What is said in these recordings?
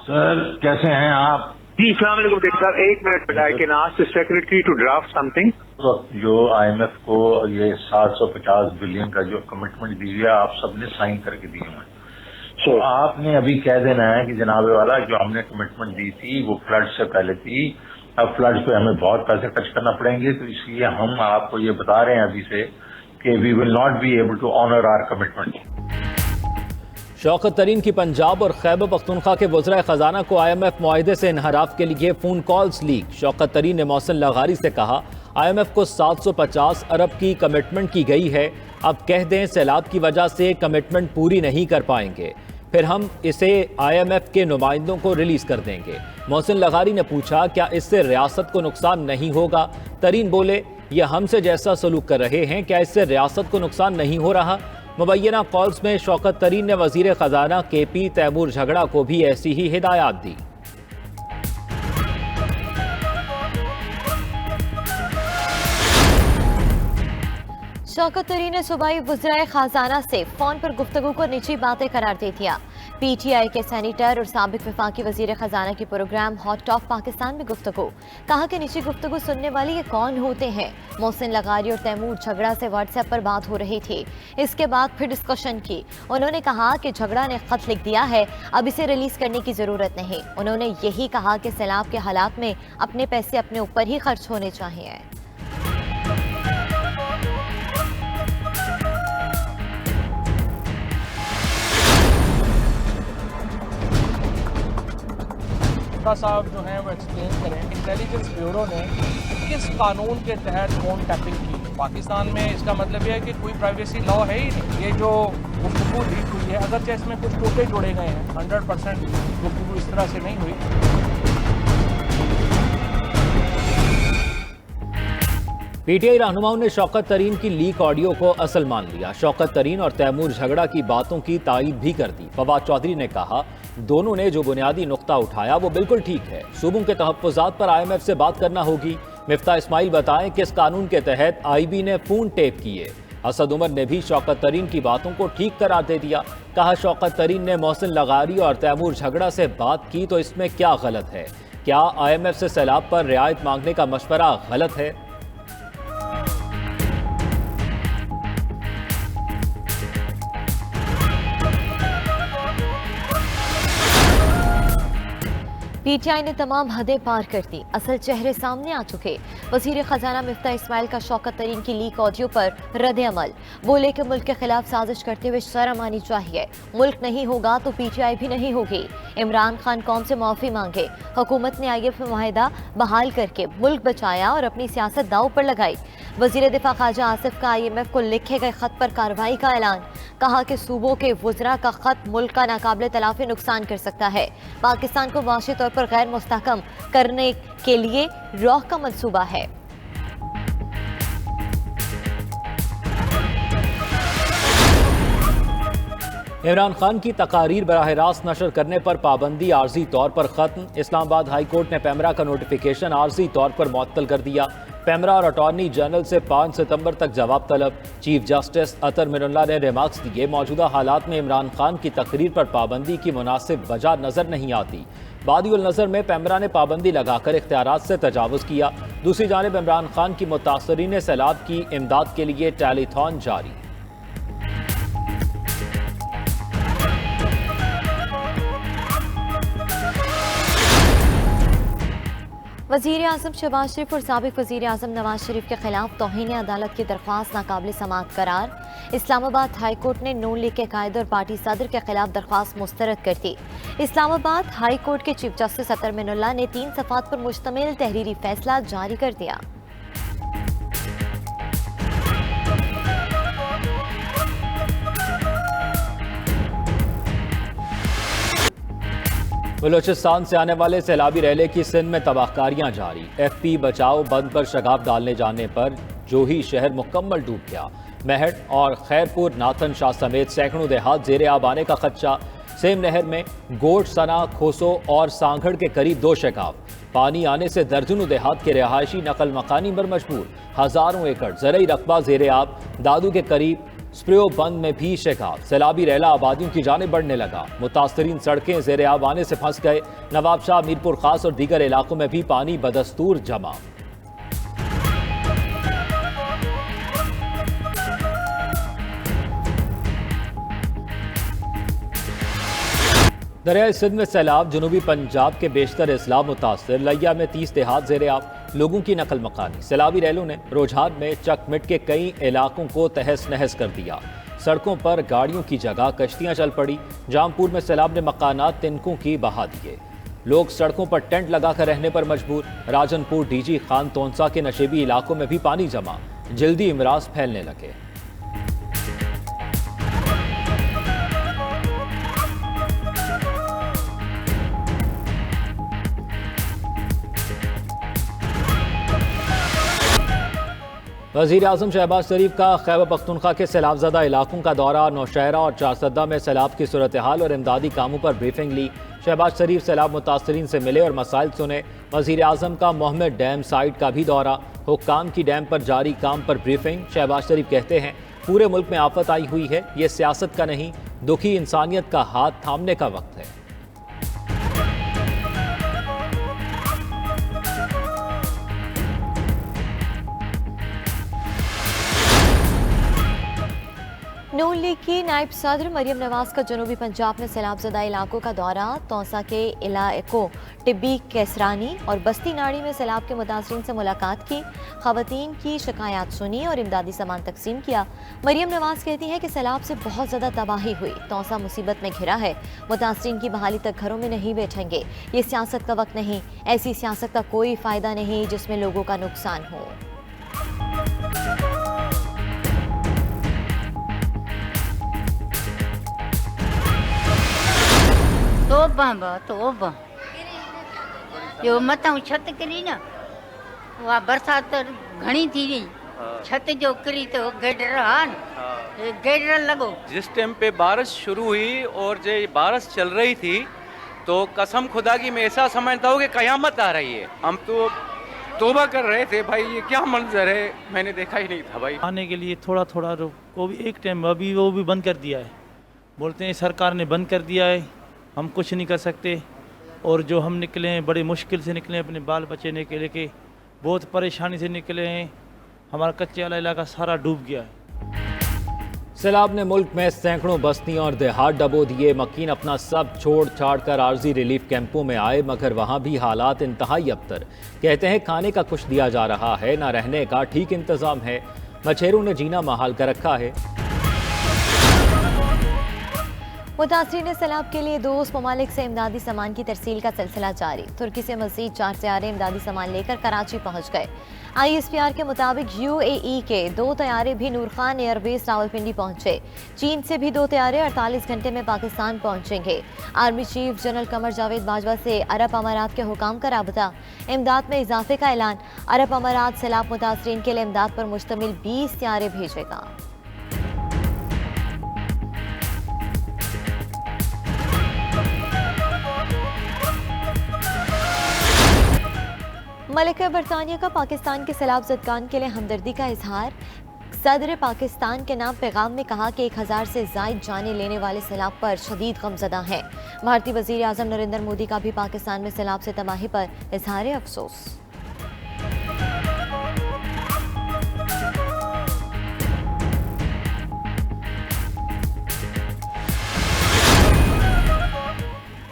Sir कैसे हैं आप? जी अस्सलाम वालेकुम डॉक्टर साहब, एक minute I can ask the secretary to draft something. जो IMF को ये 750 बिलियन का जो कमिटमेंट दी है आप सबने साइन करके दिए हैं, तो आपने अभी कह देना है कि जनाब वाला जो हमने कमिटमेंट दी थी वो फ्लड से पहले थी, अब फ्लड पे हमें बहुत पैसे खर्च करना पड़ेंगे, तो इसलिए हम आपको ये बता रहे हैं अभी से कि we will not be able to honour our commitment. Shaukat Tarin की पंजाब और खैबर पख्तूनख्वा के वज़राए खजाना को IMF मुआहदे से इनहराफ के लिए फ़ोन कॉल्स लीक। शौकत तरीन ने मोहसिन लगारी से कहा, IMF को 750 अरब की कमिटमेंट की गई है, अब कह दें सैलाब की वजह से कमिटमेंट पूरी नहीं कर पाएंगे, फिर हम इसे IMF के नुमाइंदों को रिलीज़ कर देंगे। मोहसिन लगारी ने पूछा, क्या इससे रियासत को नुकसान नहीं होगा? तरीन बोले, ये हमसे जैसा सलूक कर रहे हैं, क्या इससे रियासत को नुकसान नहीं हो रहा? मुबैना कॉल्स में शौकत तरीन ने वजीर खजाना KP तैमूर झगड़ा को भी ऐसी ही हिदायत दी। शौकत तरीन ने सूबाई वज़राए खजाना से फोन पर गुफ्तगू को निजी बातें करार दे दिया। PTI के सेनेटर और साबिक वफाकी वजीर खजाना की प्रोग्राम हॉट टॉप पाकिस्तान में गुफ्तगू, कहा कि निजी गुफ्तगू सुनने वाले ये कौन होते हैं। मोहसिन लगारी और तैमूर झगड़ा से व्हाट्सएप पर बात हो रही थी, इसके बाद फिर डिस्कशन की। उन्होंने कहा कि झगड़ा ने खत लिख दिया है, अब इसे रिलीज करने की जरूरत नहीं। उन्होंने यही कहा कि सैलाब के हालात में अपने पैसे अपने ऊपर ही खर्च होने चाहिए। साहब जो है वो एक्सप्लेन करें, इंटेलिजेंस ब्यूरो ने किस कानून के तहत फोन टैपिंग की पाकिस्तान में? इसका मतलब यह है कि कोई प्राइवेसी लॉ है ही नहीं। ये जो गुफ्तगू लीक हुई है, अगरचे इसमें कुछ टोटे जोड़े गए हैं, 100% गुफ्तगू इस तरह से नहीं हुई। PTI रहनुमाओं ने शौकत तरीन की लीक ऑडियो को असल मान लिया। शौकत तरीन और तैमूर झगड़ा की बातों की तायीद भी कर दी। फवाद चौधरी ने कहा, दोनों ने जो बुनियादी नुक्ता उठाया वो बिल्कुल ठीक है, सूबों के तहफ़्फ़ुज़ात पर IMF से बात करना होगी। मिफ्ता इस्माइल बताएं किस कानून के तहत IB ने फोन टेप किए। असद उमर ने भी शौकत तरीन की बातों को ठीक करार दे दिया। कहा, शौकत तरीन ने मोहसिन लगारी और तैमूर झगड़ा से बात की तो इसमें क्या गलत है? क्या IMF से सैलाब पर रियायत मांगने का मशवरा गलत है? PTI ने तमाम हदें पार कर दी, असल चेहरे सामने आ चुके। वजीर खजाना मिफ्ता इस्माइल का शौकत तरीन की लीक ऑडियो पर रद्द अमल। बोले कि मुल्क के खिलाफ साजिश करते हुए शर्म आनी चाहिए, मुल्क नहीं होगा तो PTI भी नहीं होगी। इमरान खान कौम से माफ़ी मांगे, हुकूमत ने IMF मुआहिदा बहाल करके मुल्क बचाया और अपनी सियासत दाव पर लगाई। वजीर दिफा ख्वाजा आसिफ का IMF को लिखे गए खत पर कार्रवाई का ऐलान। कहा कि सूबों के वज़रा का खत मुल्क का नाकाबिले तलाफी नुकसान कर सकता है। पाकिस्तान को माशी तौर पर गैर मुस्तहकम करने के लिए रॉह का मंसूबा है। इमरान खान की तकारीर बराह रास्त नशर करने पर पाबंदी आर्जी तौर पर खत्म। इस्लामाबाद हाई कोर्ट ने पैमरा का नोटिफिकेशन आर्जी तौर पर मुअत्तल कर दिया। पैमरा और अटॉर्नी जनरल से 5 सितंबर तक जवाब तलब। चीफ जस्टिस अतर मिनुल्लाह ने रिमार्क्स दिए, मौजूदा हालात में इमरान खान की तकरीर पर पाबंदी की मुनासिब वजह नजर नहीं आती। बादिउल नजर में पैमरा ने पाबंदी लगाकर इख्तियारात से तजावुज किया। दूसरी जानिब इमरान खान की मुतासरीन सैलाब की इमदाद के लिए टेलीथॉन जारी। वज़ीर आज़म शहबाज शरीफ और साबिक वज़ीर आज़म नवाज शरीफ के खिलाफ तौहीन अदालत की दरख्वास्त नाकाबिल समाअत करार। इस्लामाबाद हाई कोर्ट ने नून लीग के कायद और पार्टी सदर के खिलाफ दरख्वास्त मुस्तरद कर दी। इस्लामाबाद हाई कोर्ट के चीफ जस्टिस अतर मिनुल्लाह ने 3 सफ़ात पर मुश्तमिल तहरीरी फैसला जारी कर दिया। बलोचिस्तान से आने वाले सैलाबी रैले की सिंध में तबाहकारियां जारी। FP बचाओ बंद पर शगाफ डालने जाने पर जोही शहर मुकम्मल डूब गया। महड और खैरपुर, नाथन शाह समेत सैकड़ों देहात जेर आब आने का खदशा। सेम नहर में गोट, सना, खोसो और सांगड़ के करीब 2 शगाफ। पानी आने से दर्जनों देहात के रिहायशी नकल मकानी पर मजबूर। हजारों एकड़ ज़रई रकबा जेर आब। दादू के करीब स्प्रेओ बंद में भी शिकाब, सैलाबी रैला आबादियों की जाने बढ़ने लगा। मुतासरीन सड़कें ज़ेर आब आने से फंस गए। नवाबशाह, मीरपुर खास और दीगर इलाकों में भी पानी बदस्तूर जमा। दरियाई सिंध में सैलाब, जनूबी पंजाब के बेशतर अजला मुतासर। लिया में 30 देहात ज़ेर आब, लोगों की नकल मकानी। सैलाबी रैलों ने रुझान में चकमिट के कई इलाकों को तहस नहस कर दिया। सड़कों पर गाड़ियों की जगह कश्तियां चल पड़ी। जामपुर में सैलाब ने मकानात तिनकों की बहा दिए। लोग सड़कों पर टेंट लगाकर रहने पर मजबूर। राजनपुर, डीजी खान, तोंसा के नशेबी इलाकों में भी पानी जमा, जल्दी इमराज फैलने लगे। वज़ीर आज़म शहबाज शरीफ का खैबर पख्तूनख्वा के सैलाबज़दा इलाकों का दौरा। नौशहरा और चारसद्दा में सैलाब की सूरत हाल और इमदादी कामों पर ब्रीफिंग ली। शहबाज शरीफ सैलाब मुतासरीन से मिले और मसाइल सुने। वज़ीर आज़म का मोहम्मद डैम साइट का भी दौरा। हुक्काम की डैम पर जारी काम पर ब्रीफिंग। शहबाज शरीफ कहते हैं पूरे मुल्क में आफत आई हुई है, ये सियासत का नहीं, दुखी इंसानियत का हाथ थामने का वक्त है। नून लीग की नायब सदर मरियम नवाज का जनूबी पंजाब में सैलाबज़दा इलाकों का दौरा। तौसा के इलाकों टिब्बी, कैसरानी और बस्ती नाड़ी में सैलाब के मुतासरीन से मुलाकात की। ख़वातीन की शिकायत सुनी और इमदादी सामान तकसीम किया। मरियम नवाज कहती हैं कि सैलाब से बहुत ज़्यादा तबाही हुई। तौसा मुसीबत में घिरा है, मुतासरीन की बहाली तक घरों में नहीं बैठेंगे। ये सियासत का वक्त नहीं, ऐसी सियासत का कोई फ़ायदा नहीं जिसमें लोगों का नुकसान हो। तोबा जो मथां छत किरी न, उहा बरसात घणी थी वई, छत जो किरी तो गेडर आ न, गेडर लगो। जिस टाइम पे बारिश शुरू हुई और जो बारिश चल रही थी तो कसम खुदा की मैं ऐसा समझता हूँ कि कयामत आ रही है। हम तो तौबा कर रहे थे भाई, ये क्या मंजर है, मैंने देखा ही नहीं था भाई। आने के लिए थोड़ा थोड़ा वो भी एक टाइम अभी वो भी बंद कर दिया है। बोलते हैं सरकार ने बंद कर दिया है, हम कुछ नहीं कर सकते। और जो हम निकले हैं बड़े मुश्किल से निकले, अपने बाल बच्चे के लेके बहुत परेशानी से निकले हैं। हमारा कच्चे वाला इलाका सारा डूब गया है। सैलाब ने मुल्क में सैकड़ों बस्तियां और देहात डबो दिए। मकीन अपना सब छोड़ छाड़ कर आर्जी रिलीफ कैंपों में आए, मगर वहां भी हालात इंतहाई अबतर। कहते हैं खाने का कुछ दिया जा रहा है, ना रहने का ठीक इंतजाम है। मछेरों ने जीना महाल कर रखा है। मुतासरीन सैलाब के लिए दोस्त ममालिक से इमदादी सामान की तरसील का सिलसिला जारी। तुर्की से मज़ीद 4 तैयारे इमदादी सामान लेकर कराची पहुँच गए। ISPR के मुताबिक UAE के 2 तैयारे भी नूर खान एयरबेस रावलपिंडी पहुँचे। चीन से भी 2 तैयारे 48 घंटे में पाकिस्तान पहुँचेंगे। Army chief general Qamar Javed Bajwa से अरब अमारात के हुकाम का राबता। इमदाद में इजाफे का ऐलान। अरब अमारात सैलाब मुतासरीन के लिए इमदाद पर मुश्तमिल 20 तैयारे भेजेगा। मलिका बरतानिया का पाकिस्तान के सैलाब ज़दगान के लिए हमदर्दी का इजहार। सदर पाकिस्तान के नाम पैगाम में कहा कि 1000 से ज़ायद जाने लेने वाले सैलाब पर शदीद गमज़दा हैं। भारतीय वज़ीर आज़म नरेंद्र मोदी का भी पाकिस्तान में सैलाब से तबाही पर इजहार अफसोस।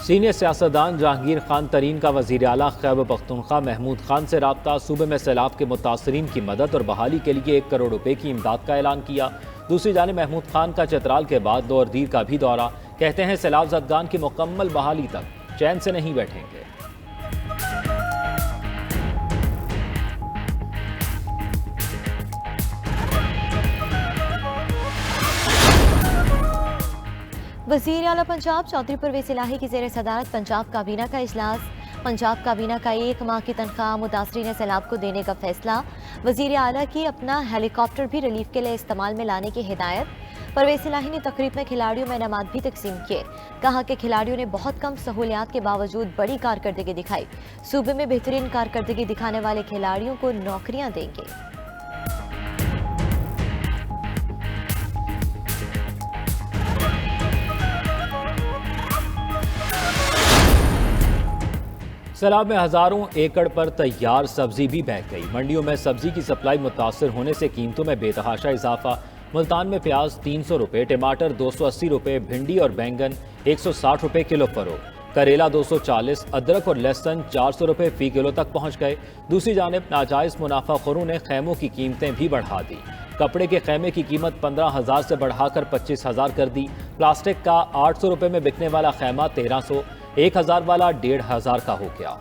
सीनियर सियासतदान जहांगीर खान तरीन का वज़ीर आला खैबर पख्तूनख्वा महमूद खान से रब्ता। सूबे में सैलाब के मुतासरीन की मदद और बहाली के लिए 1 करोड़ रुपए की इमदाद का ऐलान किया। दूसरी जानिब महमूद खान का चित्राल के बाद दोरदीर का भी दौरा। कहते हैं सैलाब ज़दगान की मुकम्मल बहाली तक चैन से नहीं बैठेंगे। वज़ीर आला पंजाब चौधरी परवेज़ इलाही की ज़ेर सदारत पंजाब काबीना का इजलास। पंजाब काबीना का 1 माह की तनख्वाह मुतासरीन सैलाब को देने का फैसला। वज़ीर आला की अपना हेलीकॉप्टर भी रिलीफ के लिए इस्तेमाल में लाने की हिदायत। परवेज़ इलाही ने तकरीब में खिलाड़ियों में इनामात भी तकसीम किए। कहा कि खिलाड़ियों ने बहुत कम सहूलियात के बावजूद बड़ी कारकर्दगी दिखाई। सूबे में बेहतरीन कारकर्दगी दिखाने वाले खिलाड़ियों को नौकरियाँ देंगे। सैलाब में हजारों एकड़ पर तैयार सब्जी भी बह गई। मंडियों में सब्जी की सप्लाई मुतासर होने से कीमतों में बेतहाशा इजाफा। मुल्तान में प्याज 300 रुपये, टमाटर 280 रुपये, भिंडी और बैंगन 160 रुपये किलो फरोख्त। करेला 240, अदरक और लहसुन 400 रुपये फी किलो तक पहुंच गए। दूसरी जानिब नाजायज मुनाफाखोरों ने खैमों की कीमतें भी बढ़ा दी। कपड़े के खैमे की कीमत 15,000 से बढ़ाकर 25,000 कर दी। प्लास्टिक का 800 रुपये में बिकने वाला खैमा 1300, 1000 वाला 1500 का हो गया।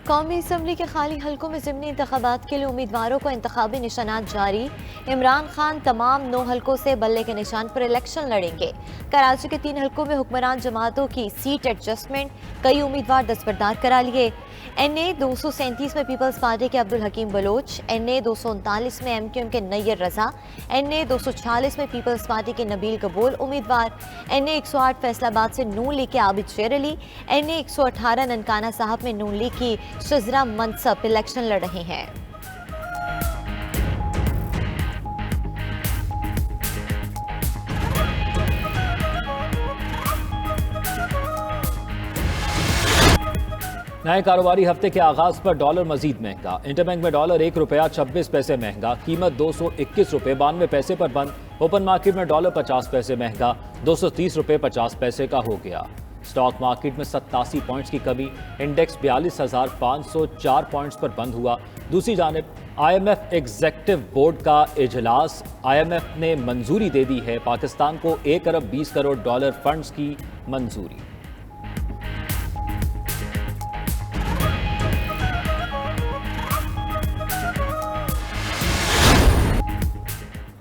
कौमी असम्बली के खाली हल्कों में ज़िमनी इंतखाबात के लिए उम्मीदवारों को इंतखाबी निशानात जारी। इमरान खान तमाम 9 हल्कों से बल्ले के निशान पर इलेक्शन लड़ेंगे। कराची के 3 हल्कों में हुक्मरान जमातों की सीट एडजस्टमेंट, कई उम्मीदवार दस्तबरदार करा लिए। NA 237 में पीपल्स पार्टी के अब्दुल हकीम बलोच, NA 239 में MQM के नैयर रजा, NA 246 में पीपल्स पार्टी के नबील कबूल उम्मीदवार, NA 108 फैसलाबाद से नून लीग के आबिद शेर अली, NA 118 ननकाना साहब में नून लीग की शजरा मनसब इलेक्शन लड़ रहे हैं। नए कारोबारी हफ्ते के आगाज पर डॉलर मजीद महंगा। इंटरबैंक में डॉलर 1 रुपया 26 पैसे महंगा, कीमत 221 रुपये 92 पैसे पर बंद। ओपन मार्केट में डॉलर 50 पैसे महंगा, 230 रुपये 50 पैसे का हो गया। स्टॉक मार्केट में 87 पॉइंट्स की कमी, इंडेक्स 42,504 पॉइंट्स पर बंद हुआ। दूसरी जानिब IMF एग्जेक्टिव बोर्ड का इजलास, IMF ने मंजूरी दे दी है पाकिस्तान को 1 अरब 20 करोड़ डॉलर फंड्स की मंजूरी।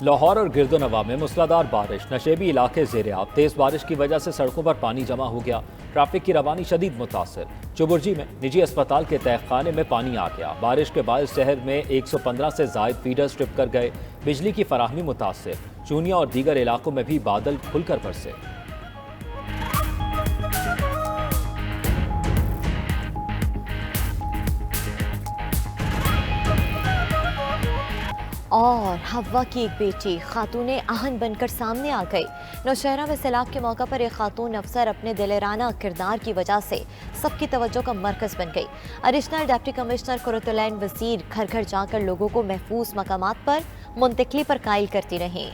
लाहौर और गिरदोनवा में मूसलाधार बारिश, नशेबी इलाके ज़ेर-ए-आब। तेज बारिश की वजह से सड़कों पर पानी जमा हो गया, ट्रैफिक की रवानी शदीद मुतासर। चुबुर्जी में निजी अस्पताल के तहखाने में पानी आ गया। बारिश के बाद शहर में 115 से जायद फीडर स्ट्रिप कर गए। बिजली की फराहमी मुतासर। चूनिया और दीगर इलाकों में भी बादल खुलकर बरसे। और हवा की एक बेटी खातूने आहन बनकर सामने आ गई। नौशहरा में सैलाब के मौका पर एक खातून अफसर अपने दिलेराना किरदार की वजह से सबकी तवज्जो का मरकज़ बन गई। एडिशनल डिप्टी कमिश्नर कुरतुलैन वजीर घर घर जाकर लोगों को महफूज मकामात पर मुंतकिली पर कायल करती रहीं।